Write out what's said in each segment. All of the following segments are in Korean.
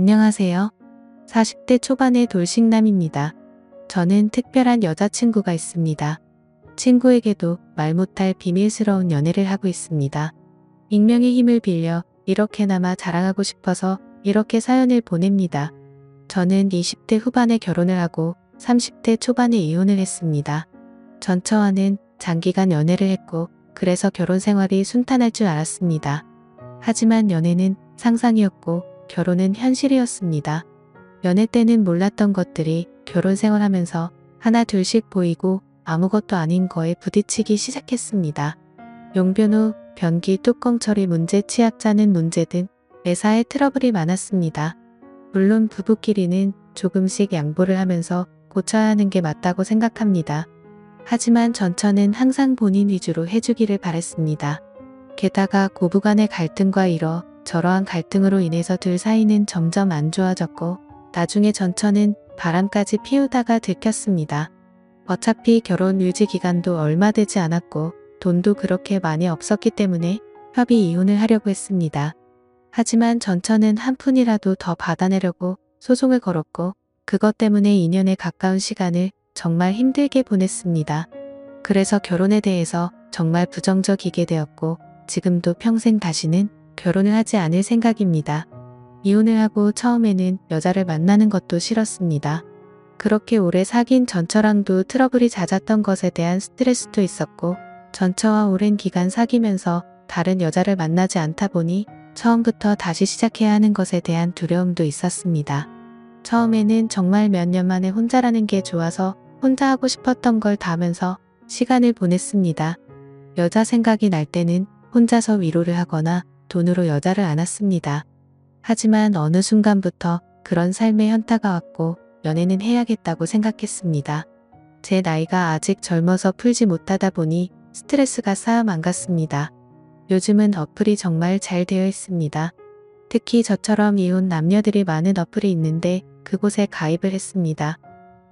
안녕하세요. 40대 초반의 돌싱남입니다. 저는 특별한 여자친구가 있습니다. 친구에게도 말 못할 비밀스러운 연애를 하고 있습니다. 익명의 힘을 빌려 이렇게나마 자랑하고 싶어서 이렇게 사연을 보냅니다. 저는 20대 후반에 결혼을 하고 30대 초반에 이혼을 했습니다. 전처와는 장기간 연애를 했고 그래서 결혼 생활이 순탄할 줄 알았습니다. 하지만 연애는 상상이었고 결혼은 현실이었습니다. 연애 때는 몰랐던 것들이 결혼 생활하면서 하나 둘씩 보이고 아무것도 아닌 거에 부딪히기 시작했습니다. 용변호, 변기 뚜껑 처리 문제, 치약 짜는 문제 등 매사에 트러블이 많았습니다. 물론 부부끼리는 조금씩 양보를 하면서 고쳐야 하는 게 맞다고 생각합니다. 하지만 전처는 항상 본인 위주로 해주기를 바랬습니다. 게다가 고부간의 갈등과 이러저러한 갈등으로 인해서 둘 사이는 점점 안 좋아졌고 나중에 전처는 바람까지 피우다가 들켰습니다. 어차피 결혼 유지 기간도 얼마 되지 않았고 돈도 그렇게 많이 없었기 때문에 협의 이혼을 하려고 했습니다. 하지만 전처는 한 푼이라도 더 받아내려고 소송을 걸었고 그것 때문에 2년에 가까운 시간을 정말 힘들게 보냈습니다. 그래서 결혼에 대해서 정말 부정적이게 되었고 지금도 평생 다시는 결혼을 하지 않을 생각입니다. 이혼을 하고 처음에는 여자를 만나는 것도 싫었습니다. 그렇게 오래 사귄 전처랑도 트러블이 잦았던 것에 대한 스트레스도 있었고 전처와 오랜 기간 사귀면서 다른 여자를 만나지 않다 보니 처음부터 다시 시작해야 하는 것에 대한 두려움도 있었습니다. 처음에는 정말 몇 년 만에 혼자라는 게 좋아서 혼자 하고 싶었던 걸 다 하면서 시간을 보냈습니다. 여자 생각이 날 때는 혼자서 위로를 하거나 돈으로 여자를 안았습니다. 하지만 어느 순간부터 그런 삶의 현타가 왔고 연애는 해야겠다고 생각했습니다. 제 나이가 아직 젊어서 풀지 못하다 보니 스트레스가 쌓여만 갔습니다. 요즘은 어플이 정말 잘 되어 있습니다. 특히 저처럼 이혼 남녀들이 많은 어플이 있는데 그곳에 가입을 했습니다.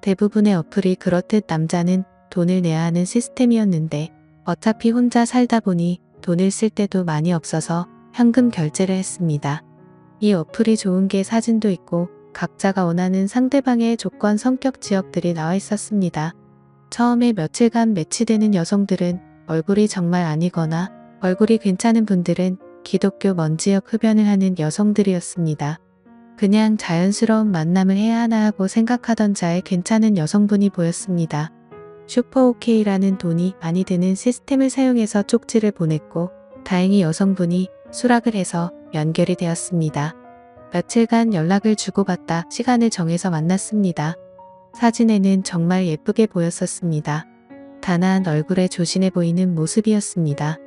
대부분의 어플이 그렇듯 남자는 돈을 내야 하는 시스템이었는데 어차피 혼자 살다 보니 돈을 쓸 때도 많이 없어서 현금 결제를 했습니다. 이 어플이 좋은 게 사진도 있고 각자가 원하는 상대방의 조건, 성격, 지역들이 나와 있었습니다. 처음에 며칠간 매치되는 여성들은 얼굴이 정말 아니거나 얼굴이 괜찮은 분들은 기독교 먼지역 흡연을 하는 여성들이었습니다. 그냥 자연스러운 만남을 해야 하나 하고 생각하던 자에 괜찮은 여성분이 보였습니다. 슈퍼오케이라는 돈이 많이 드는 시스템을 사용해서 쪽지를 보냈고 다행히 여성분이 수락을 해서 연결이 되었습니다. 며칠간 연락을 주고받다 시간을 정해서 만났습니다. 사진에는 정말 예쁘게 보였었습니다. 단아한 얼굴에 조신해 보이는 모습이었습니다.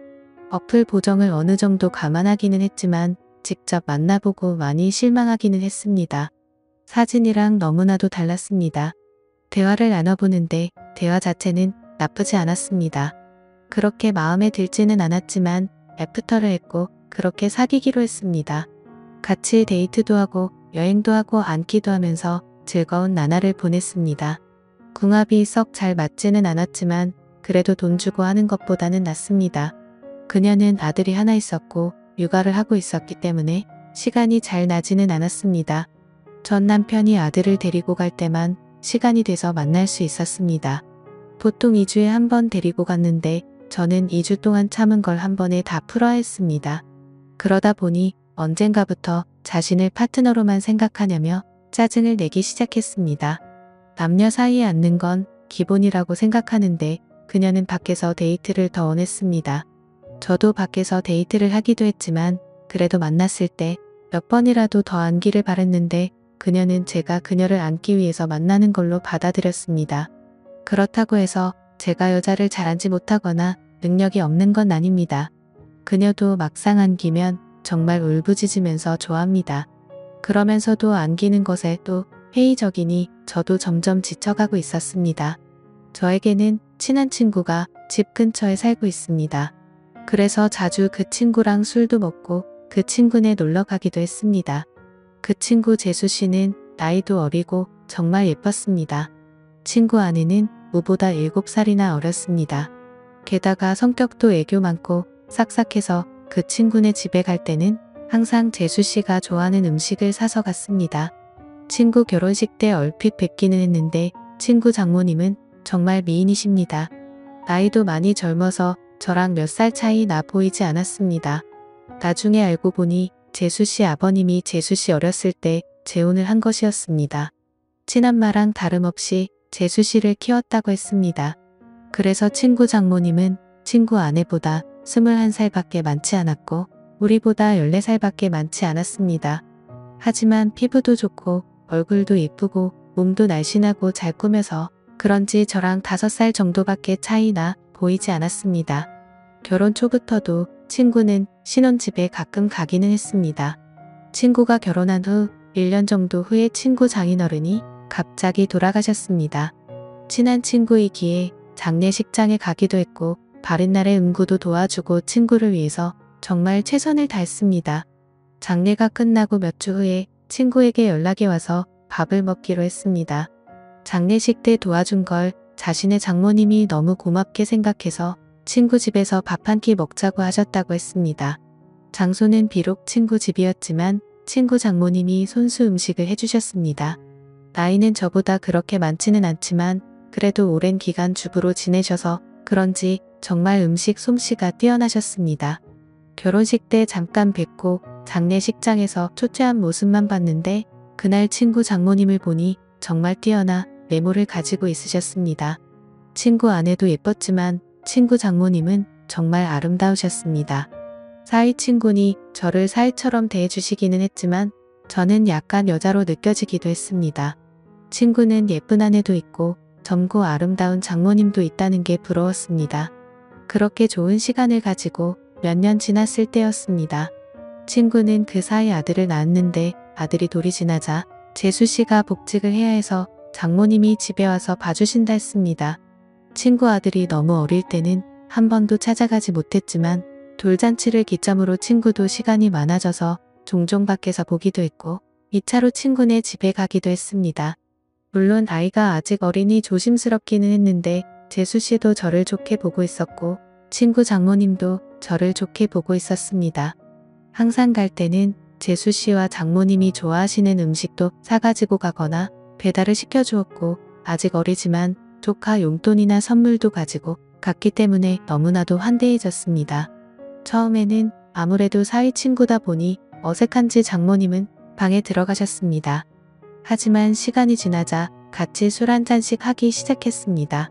어플 보정을 어느 정도 감안하기는 했지만 직접 만나보고 많이 실망하기는 했습니다. 사진이랑 너무나도 달랐습니다. 대화를 나눠보는데 대화 자체는 나쁘지 않았습니다. 그렇게 마음에 들지는 않았지만 애프터를 했고 그렇게 사귀기로 했습니다. 같이 데이트도 하고 여행도 하고 앉기도 하면서 즐거운 나날을 보냈습니다. 궁합이 썩 잘 맞지는 않았지만 그래도 돈 주고 하는 것보다는 낫습니다. 그녀는 아들이 하나 있었고 육아를 하고 있었기 때문에 시간이 잘 나지는 않았습니다. 전 남편이 아들을 데리고 갈 때만 시간이 돼서 만날 수 있었습니다. 보통 2주에 한 번 데리고 갔는데 저는 2주 동안 참은 걸 한 번에 다 풀어야 했습니다. 그러다 보니 언젠가부터 자신을 파트너로만 생각하냐며 짜증을 내기 시작했습니다. 남녀 사이에 앉는 건 기본이라고 생각하는데 그녀는 밖에서 데이트를 더 원했습니다. 저도 밖에서 데이트를 하기도 했지만 그래도 만났을 때 몇 번이라도 더 앉기를 바랬는데 그녀는 제가 그녀를 앉기 위해서 만나는 걸로 받아들였습니다. 그렇다고 해서 제가 여자를 잘 앉지 못하거나 능력이 없는 건 아닙니다. 그녀도 막상 안기면 정말 울부짖으면서 좋아합니다. 그러면서도 안기는 것에 또 회의적이니 저도 점점 지쳐가고 있었습니다. 저에게는 친한 친구가 집 근처에 살고 있습니다. 그래서 자주 그 친구랑 술도 먹고 그 친구네 놀러 가기도 했습니다. 그 친구 재수 씨는 나이도 어리고 정말 예뻤습니다. 친구 아내는 무보다 7살이나 어렸습니다. 게다가 성격도 애교 많고 싹싹해서 그 친구네 집에 갈 때는 항상 재수 씨가 좋아하는 음식을 사서 갔습니다. 친구 결혼식 때 얼핏 뵙기는 했는데 친구 장모님은 정말 미인이십니다. 나이도 많이 젊어서 저랑 몇 살 차이 나 보이지 않았습니다. 나중에 알고 보니 재수 씨 아버님이 재수 씨 어렸을 때 재혼을 한 것이었습니다. 친엄마랑 다름없이 재수 씨를 키웠다고 했습니다. 그래서 친구 장모님은 친구 아내보다 21살밖에 많지 않았고 우리보다 14살밖에 많지 않았습니다. 하지만 피부도 좋고 얼굴도 예쁘고 몸도 날씬하고 잘 꾸며서 그런지 저랑 5살 정도밖에 차이나 보이지 않았습니다. 결혼 초부터도 친구는 신혼집에 가끔 가기는 했습니다. 친구가 결혼한 후 1년 정도 후에 친구 장인어른이 갑자기 돌아가셨습니다. 친한 친구이기에 장례식장에 가기도 했고 바른 날에 음구도 도와주고 친구를 위해서 정말 최선을 다했습니다. 장례가 끝나고 몇 주 후에 친구에게 연락이 와서 밥을 먹기로 했습니다. 장례식 때 도와준 걸 자신의 장모님이 너무 고맙게 생각해서 친구 집에서 밥 한 끼 먹자고 하셨다고 했습니다. 장소는 비록 친구 집이었지만 친구 장모님이 손수 음식을 해주셨습니다. 나이는 저보다 그렇게 많지는 않지만 그래도 오랜 기간 주부로 지내셔서 그런지 정말 음식 솜씨가 뛰어나셨습니다. 결혼식 때 잠깐 뵙고 장례식장에서 초췌한 모습만 봤는데 그날 친구 장모님을 보니 정말 뛰어나 외모를 가지고 있으셨습니다. 친구 아내도 예뻤지만 친구 장모님은 정말 아름다우셨습니다. 사위 친구니 저를 사위처럼 대해주시기는 했지만 저는 약간 여자로 느껴지기도 했습니다. 친구는 예쁜 아내도 있고 젊고 아름다운 장모님도 있다는 게 부러웠습니다. 그렇게 좋은 시간을 가지고 몇 년 지났을 때였습니다. 친구는 그 사이 아들을 낳았는데 아들이 돌이 지나자 재수 씨가 복직을 해야 해서 장모님이 집에 와서 봐주신다 했습니다. 친구 아들이 너무 어릴 때는 한 번도 찾아가지 못했지만 돌잔치를 기점으로 친구도 시간이 많아져서 종종 밖에서 보기도 했고 2차로 친구네 집에 가기도 했습니다. 물론 아이가 아직 어리니 조심스럽기는 했는데 재수 씨도 저를 좋게 보고 있었고 친구 장모님도 저를 좋게 보고 있었습니다. 항상 갈 때는 재수 씨와 장모님이 좋아하시는 음식도 사가지고 가거나 배달을 시켜주었고 아직 어리지만 조카 용돈이나 선물도 가지고 갔기 때문에 너무나도 환대해졌습니다. 처음에는 아무래도 사위 친구다 보니 어색한지 장모님은 방에 들어가셨습니다. 하지만 시간이 지나자 같이 술 한 잔씩 하기 시작했습니다.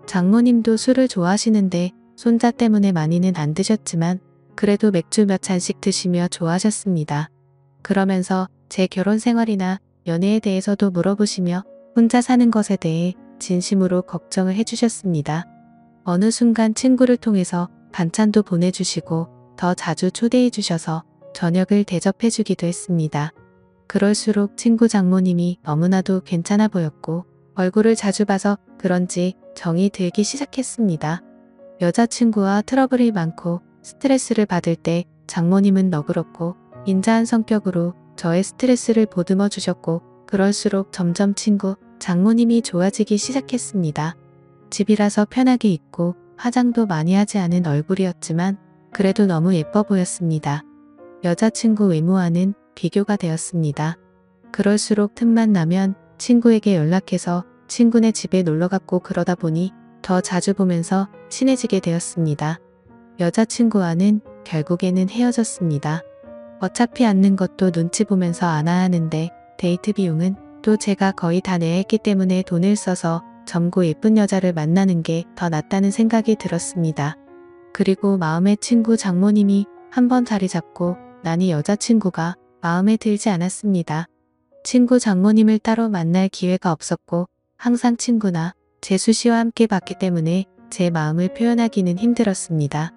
장모님도 술을 좋아하시는데 손자 때문에 많이는 안 드셨지만 그래도 맥주 몇 잔씩 드시며 좋아하셨습니다. 그러면서 제 결혼 생활이나 연애에 대해서도 물어보시며 혼자 사는 것에 대해 진심으로 걱정을 해주셨습니다. 어느 순간 친구를 통해서 반찬도 보내주시고 더 자주 초대해 주셔서 저녁을 대접해 주기도 했습니다. 그럴수록 친구 장모님이 너무나도 괜찮아 보였고 얼굴을 자주 봐서 그런지 정이 들기 시작했습니다. 여자친구와 트러블이 많고 스트레스를 받을 때 장모님은 너그럽고 인자한 성격으로 저의 스트레스를 보듬어 주셨고 그럴수록 점점 친구 장모님이 좋아지기 시작했습니다. 집이라서 편하게 있고 화장도 많이 하지 않은 얼굴이었지만 그래도 너무 예뻐 보였습니다. 여자친구 외모와는 비교가 되었습니다. 그럴수록 틈만 나면 친구에게 연락해서 친구네 집에 놀러갔고 그러다 보니 더 자주 보면서 친해지게 되었습니다. 여자친구와는 결국에는 헤어졌습니다. 어차피 앉는 것도 눈치 보면서 안아야 하는데 데이트 비용은 또 제가 거의 다 내야 했기 때문에 돈을 써서 젊고 예쁜 여자를 만나는 게 더 낫다는 생각이 들었습니다. 그리고 마음의 친구 장모님이 한번 자리 잡고 나니 여자친구가 마음에 들지 않았습니다. 친구 장모님을 따로 만날 기회가 없었고 항상 친구나 재수 씨와 함께 봤기 때문에 제 마음을 표현하기는 힘들었습니다.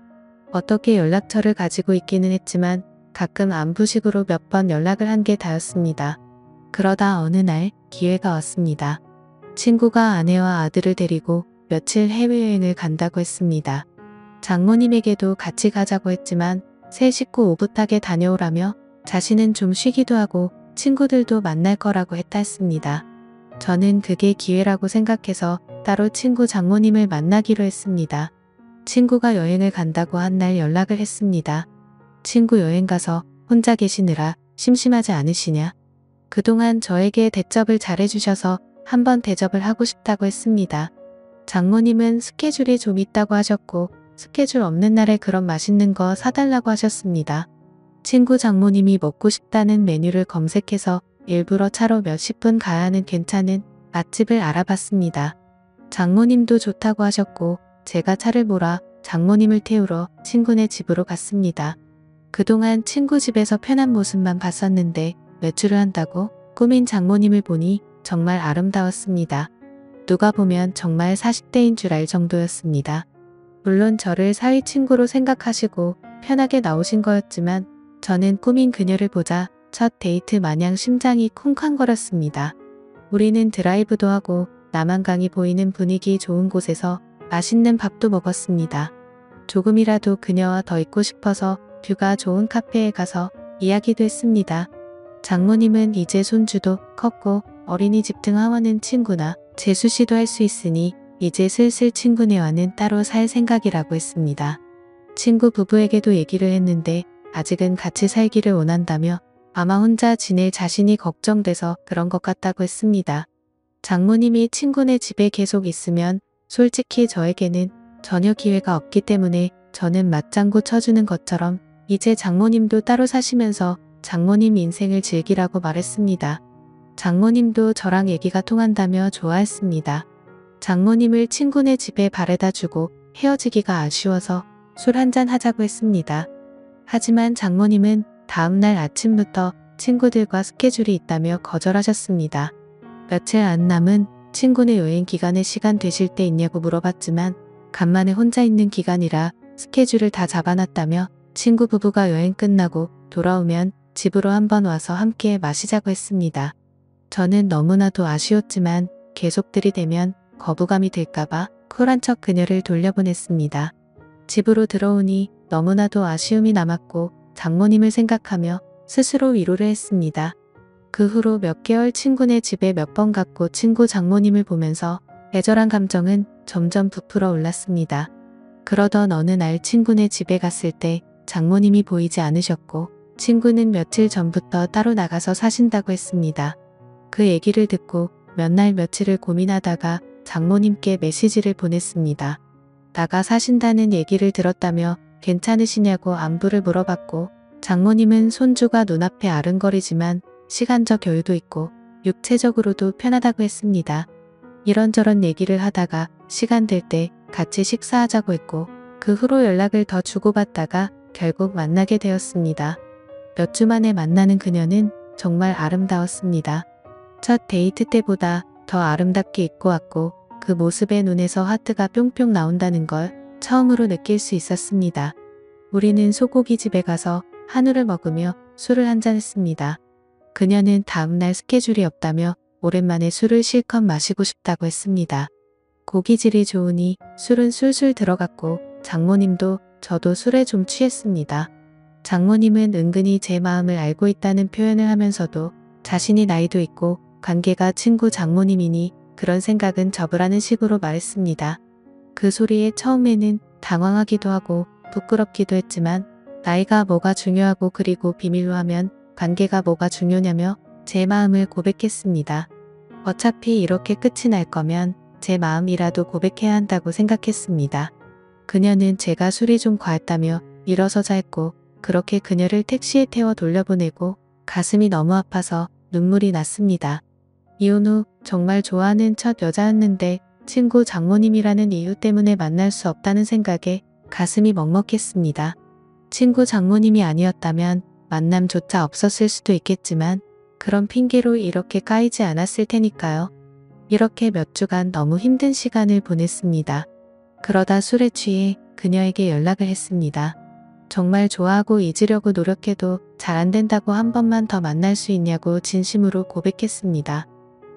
어떻게 연락처를 가지고 있기는 했지만 가끔 안부식으로 몇 번 연락을 한 게 다였습니다. 그러다 어느 날 기회가 왔습니다. 친구가 아내와 아들을 데리고 며칠 해외여행을 간다고 했습니다. 장모님에게도 같이 가자고 했지만 새 식구 오붓하게 다녀오라며 자신은 좀 쉬기도 하고 친구들도 만날 거라고 했다 했습니다. 저는 그게 기회라고 생각해서 따로 친구 장모님을 만나기로 했습니다. 친구가 여행을 간다고 한 날 연락을 했습니다. 친구 여행 가서 혼자 계시느라 심심하지 않으시냐? 그동안 저에게 대접을 잘해주셔서 한번 대접을 하고 싶다고 했습니다. 장모님은 스케줄이 좀 있다고 하셨고 스케줄 없는 날에 그런 맛있는 거 사달라고 하셨습니다. 친구 장모님이 먹고 싶다는 메뉴를 검색해서 일부러 차로 몇십 분 가야 하는 괜찮은 맛집을 알아봤습니다. 장모님도 좋다고 하셨고 제가 차를 몰아 장모님을 태우러 친구네 집으로 갔습니다. 그동안 친구 집에서 편한 모습만 봤었는데 외출을 한다고 꾸민 장모님을 보니 정말 아름다웠습니다. 누가 보면 정말 40대인 줄 알 정도였습니다. 물론 저를 사위 친구로 생각하시고 편하게 나오신 거였지만 저는 꾸민 그녀를 보자 첫 데이트 마냥 심장이 쿵쾅거렸습니다. 우리는 드라이브도 하고 남한강이 보이는 분위기 좋은 곳에서 맛있는 밥도 먹었습니다. 조금이라도 그녀와 더 있고 싶어서 뷰가 좋은 카페에 가서 이야기도 했습니다. 장모님은 이제 손주도 컸고 어린이집 등 하원은 친구나 재수씨도 할 수 있으니 이제 슬슬 친구네와는 따로 살 생각이라고 했습니다. 친구 부부에게도 얘기를 했는데 아직은 같이 살기를 원한다며 아마 혼자 지낼 자신이 걱정돼서 그런 것 같다고 했습니다. 장모님이 친구네 집에 계속 있으면 솔직히 저에게는 전혀 기회가 없기 때문에 저는 맞장구 쳐주는 것처럼 이제 장모님도 따로 사시면서 장모님 인생을 즐기라고 말했습니다. 장모님도 저랑 얘기가 통한다며 좋아했습니다. 장모님을 친구네 집에 바래다 주고 헤어지기가 아쉬워서 술 한잔 하자고 했습니다. 하지만 장모님은 다음날 아침부터 친구들과 스케줄이 있다며 거절하셨습니다. 며칠 안 남은 친구네 여행 기간에 시간 되실 때 있냐고 물어봤지만 간만에 혼자 있는 기간이라 스케줄을 다 잡아놨다며 친구 부부가 여행 끝나고 돌아오면 집으로 한번 와서 함께 마시자고 했습니다. 저는 너무나도 아쉬웠지만 계속 들이대면 거부감이 들까봐 쿨한 척 그녀를 돌려보냈습니다. 집으로 들어오니 너무나도 아쉬움이 남았고 장모님을 생각하며 스스로 위로를 했습니다. 그 후로 몇 개월 친구네 집에 몇 번 갔고 친구 장모님을 보면서 애절한 감정은 점점 부풀어 올랐습니다. 그러던 어느 날 친구네 집에 갔을 때 장모님이 보이지 않으셨고 친구는 며칠 전부터 따로 나가서 사신다고 했습니다. 그 얘기를 듣고 몇 날 며칠을 고민하다가 장모님께 메시지를 보냈습니다. 나가 사신다는 얘기를 들었다며 괜찮으시냐고 안부를 물어봤고 장모님은 손주가 눈앞에 아른거리지만 시간적 여유도 있고 육체적으로도 편하다고 했습니다. 이런저런 얘기를 하다가 시간 될 때 같이 식사하자고 했고 그 후로 연락을 더 주고받다가 결국 만나게 되었습니다. 몇 주 만에 만나는 그녀는 정말 아름다웠습니다. 첫 데이트 때보다 더 아름답게 입고 왔고 그 모습에 눈에서 하트가 뿅뿅 나온다는 걸 처음으로 느낄 수 있었습니다. 우리는 소고기집에 가서 한우를 먹으며 술을 한잔했습니다. 그녀는 다음날 스케줄이 없다며 오랜만에 술을 실컷 마시고 싶다고 했습니다. 고기질이 좋으니 술은 술술 들어갔고 장모님도 저도 술에 좀 취했습니다. 장모님은 은근히 제 마음을 알고 있다는 표현을 하면서도 자신이 나이도 있고 관계가 친구 장모님이니 그런 생각은 접으라는 식으로 말했습니다. 그 소리에 처음에는 당황하기도 하고 부끄럽기도 했지만 나이가 뭐가 중요하고 그리고 비밀로 하면 관계가 뭐가 중요냐며 제 마음을 고백했습니다. 어차피 이렇게 끝이 날 거면 제 마음이라도 고백해야 한다고 생각했습니다. 그녀는 제가 술이 좀 과했다며 일어서자 했고 그렇게 그녀를 택시에 태워 돌려보내고 가슴이 너무 아파서 눈물이 났습니다. 이혼 후 정말 좋아하는 첫 여자였는데 친구 장모님이라는 이유 때문에 만날 수 없다는 생각에 가슴이 먹먹했습니다. 친구 장모님이 아니었다면 만남조차 없었을 수도 있겠지만 그런 핑계로 이렇게 까이지 않았을 테니까요. 이렇게 몇 주간 너무 힘든 시간을 보냈습니다. 그러다 술에 취해 그녀에게 연락을 했습니다. 정말 좋아하고 잊으려고 노력해도 잘 안 된다고 한 번만 더 만날 수 있냐고 진심으로 고백했습니다.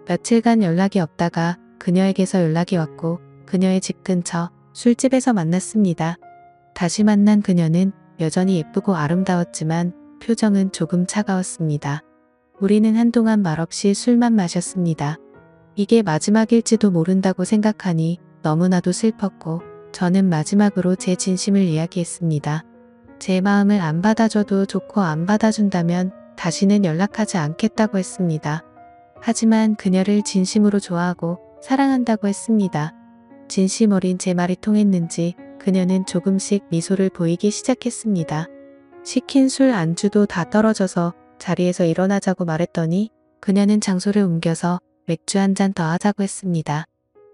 며칠간 연락이 없다가 그녀에게서 연락이 왔고 그녀의 집 근처 술집에서 만났습니다. 다시 만난 그녀는 여전히 예쁘고 아름다웠지만 표정은 조금 차가웠습니다. 우리는 한동안 말없이 술만 마셨습니다. 이게 마지막일지도 모른다고 생각하니 너무나도 슬펐고 저는 마지막으로 제 진심을 이야기했습니다. 제 마음을 안 받아줘도 좋고 안 받아준다면 다시는 연락하지 않겠다고 했습니다. 하지만 그녀를 진심으로 좋아하고 사랑한다고 했습니다. 진심 어린 제 말이 통했는지 그녀는 조금씩 미소를 보이기 시작했습니다. 시킨 술 안주도 다 떨어져서 자리에서 일어나자고 말했더니 그녀는 장소를 옮겨서 맥주 한 잔 더 하자고 했습니다.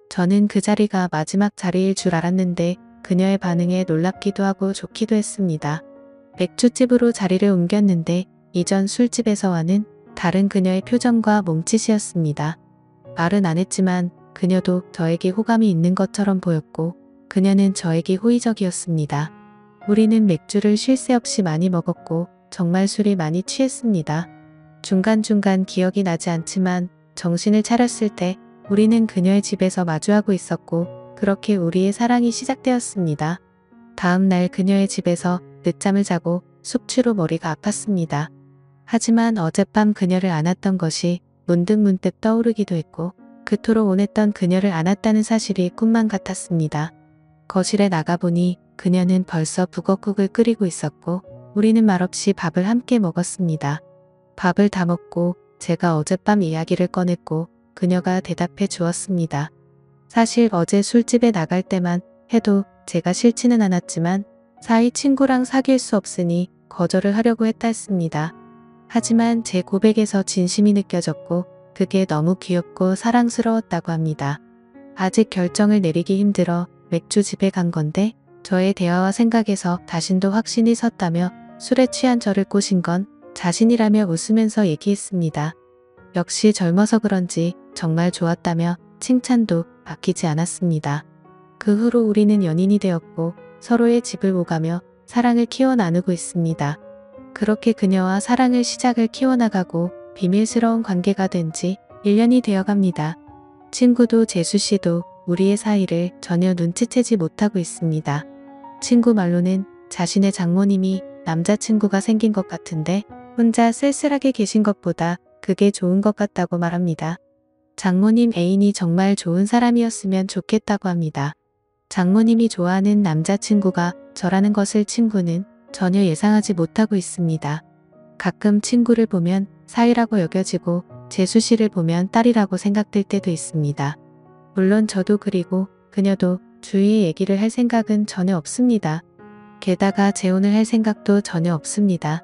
저는 그 자리가 마지막 자리일 줄 알았는데 그녀의 반응에 놀랍기도 하고 좋기도 했습니다. 맥주집으로 자리를 옮겼는데 이전 술집에서와는 다른 그녀의 표정과 몸짓이었습니다. 말은 안 했지만 그녀도 저에게 호감이 있는 것처럼 보였고 그녀는 저에게 호의적이었습니다. 우리는 맥주를 쉴 새 없이 많이 먹었고 정말 술이 많이 취했습니다. 중간중간 기억이 나지 않지만 정신을 차렸을 때 우리는 그녀의 집에서 마주하고 있었고 그렇게 우리의 사랑이 시작되었습니다. 다음 날 그녀의 집에서 늦잠을 자고 숙취로 머리가 아팠습니다. 하지만 어젯밤 그녀를 안았던 것이 문득문득 떠오르기도 했고 그토록 원했던 그녀를 안았다는 사실이 꿈만 같았습니다. 거실에 나가보니 그녀는 벌써 북엇국을 끓이고 있었고 우리는 말없이 밥을 함께 먹었습니다. 밥을 다 먹고 제가 어젯밤 이야기를 꺼냈고 그녀가 대답해 주었습니다. 사실 어제 술집에 나갈 때만 해도 제가 싫지는 않았지만 사이 친구랑 사귈 수 없으니 거절을 하려고 했다 했습니다. 하지만 제 고백에서 진심이 느껴졌고 그게 너무 귀엽고 사랑스러웠다고 합니다. 아직 결정을 내리기 힘들어 맥주집에 간 건데 저의 대화와 생각에서 자신도 확신이 섰다며 술에 취한 저를 꼬신 건 자신이라며 웃으면서 얘기했습니다. 역시 젊어서 그런지 정말 좋았다며 칭찬도 아끼지 않았습니다. 그 후로 우리는 연인이 되었고 서로의 집을 오가며 사랑을 키워 나누고 있습니다. 그렇게 그녀와 사랑을 시작을 키워나가고 비밀스러운 관계가 된 지 1년이 되어갑니다. 친구도 재수씨도 우리의 사이를 전혀 눈치채지 못하고 있습니다. 친구 말로는 자신의 장모님이 남자친구가 생긴 것 같은데 혼자 쓸쓸하게 계신 것보다 그게 좋은 것 같다고 말합니다. 장모님 애인이 정말 좋은 사람이었으면 좋겠다고 합니다. 장모님이 좋아하는 남자친구가 저라는 것을 친구는 전혀 예상하지 못하고 있습니다. 가끔 친구를 보면 사위라고 여겨지고 재수씨를 보면 딸이라고 생각될 때도 있습니다. 물론 저도 그리고 그녀도 주위에 얘기를 할 생각은 전혀 없습니다. 게다가 재혼을 할 생각도 전혀 없습니다.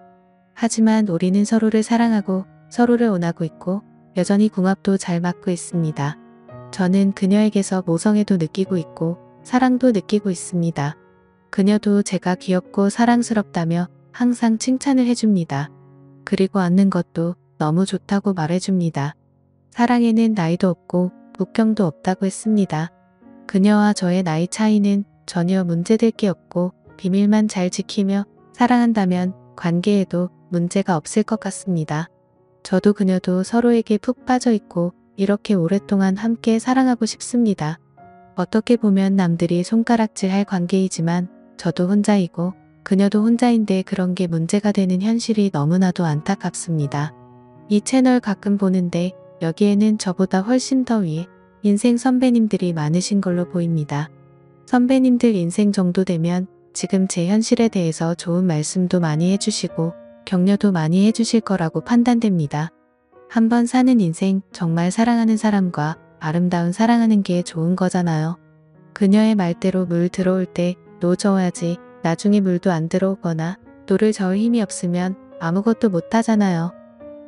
하지만 우리는 서로를 사랑하고 서로를 원하고 있고 여전히 궁합도 잘 맞고 있습니다. 저는 그녀에게서 모성애도 느끼고 있고 사랑도 느끼고 있습니다. 그녀도 제가 귀엽고 사랑스럽다며 항상 칭찬을 해줍니다. 그리고 앉는 것도 너무 좋다고 말해줍니다. 사랑에는 나이도 없고 국경도 없다고 했습니다. 그녀와 저의 나이 차이는 전혀 문제될 게 없고 비밀만 잘 지키며 사랑한다면 관계에도 문제가 없을 것 같습니다. 저도 그녀도 서로에게 푹 빠져 있고 이렇게 오랫동안 함께 사랑하고 싶습니다. 어떻게 보면 남들이 손가락질할 관계이지만 저도 혼자이고 그녀도 혼자인데 그런 게 문제가 되는 현실이 너무나도 안타깝습니다. 이 채널 가끔 보는데 여기에는 저보다 훨씬 더 위에 인생 선배님들이 많으신 걸로 보입니다. 선배님들 인생 정도 되면 지금 제 현실에 대해서 좋은 말씀도 많이 해주시고 격려도 많이 해주실 거라고 판단됩니다. 한번 사는 인생 정말 사랑하는 사람과 아름다운 사랑하는 게 좋은 거잖아요. 그녀의 말대로 물 들어올 때 노 저어야지 나중에 물도 안 들어오거나 노를 저을 힘이 없으면 아무것도 못하잖아요.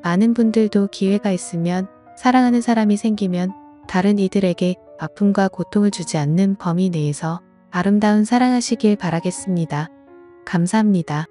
많은 분들도 기회가 있으면 사랑하는 사람이 생기면 다른 이들에게 아픔과 고통을 주지 않는 범위 내에서 아름다운 사랑하시길 바라겠습니다. 감사합니다.